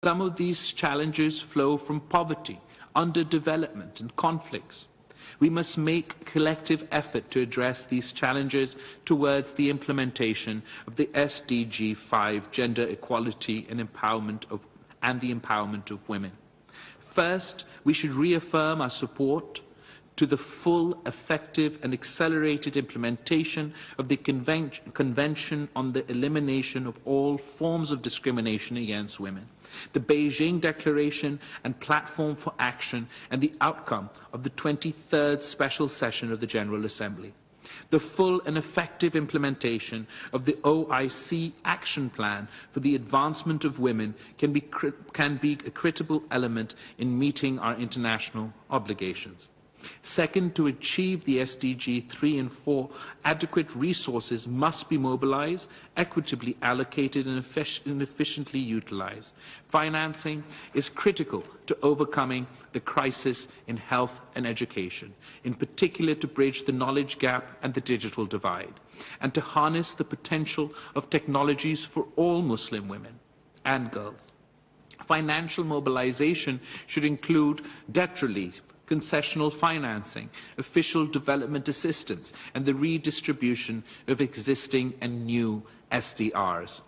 Some of these challenges flow from poverty, underdevelopment, and conflicts. We must make collective effort to address these challenges towards the implementation of the SDG 5, gender equality and the empowerment of women. First, we should reaffirm our support to the full, effective and accelerated implementation of the Convention on the Elimination of All Forms of Discrimination Against Women, the Beijing Declaration and Platform for Action, and the outcome of the 23rd Special Session of the General Assembly. The full and effective implementation of the OIC Action Plan for the Advancement of Women can be a critical element in meeting our international obligations. Second, to achieve the SDG 3 and 4, adequate resources must be mobilized, equitably allocated and efficiently utilized. Financing is critical to overcoming the crisis in health and education, in particular to bridge the knowledge gap and the digital divide, and to harness the potential of technologies for all Muslim women and girls. Financial mobilization should include debt relief, concessional financing, official development assistance, and the redistribution of existing and new SDRs.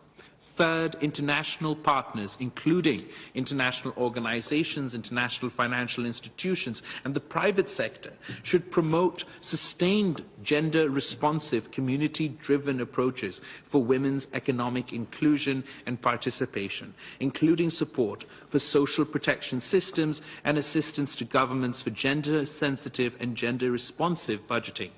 Third, international partners, including international organizations, international financial institutions, and the private sector, should promote sustained gender-responsive, community-driven approaches for women's economic inclusion and participation, including support for social protection systems and assistance to governments for gender-sensitive and gender-responsive budgeting.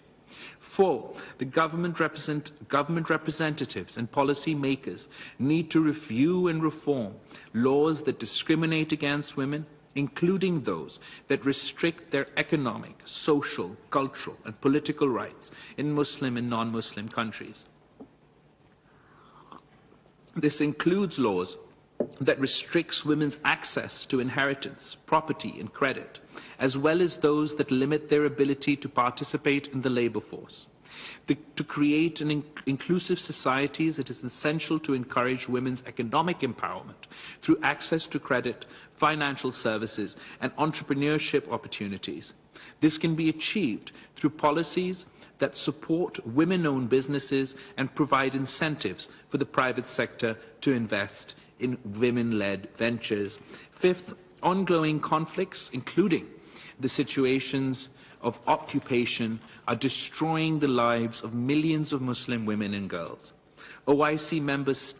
Four, the government representatives and policy makers need to review and reform laws that discriminate against women, including those that restrict their economic, social, cultural, and political rights in Muslim and non-Muslim countries. This includes laws that restricts women's access to inheritance, property, and credit, as well as those that limit their ability to participate in the labor force. To create an inclusive societies, it is essential to encourage women's economic empowerment through access to credit, financial services, and entrepreneurship opportunities. This can be achieved through policies that support women-owned businesses and provide incentives for the private sector to invest in women-led ventures. Fifth, ongoing conflicts, including the situations of occupation, are destroying the lives of millions of Muslim women and girls. OIC member states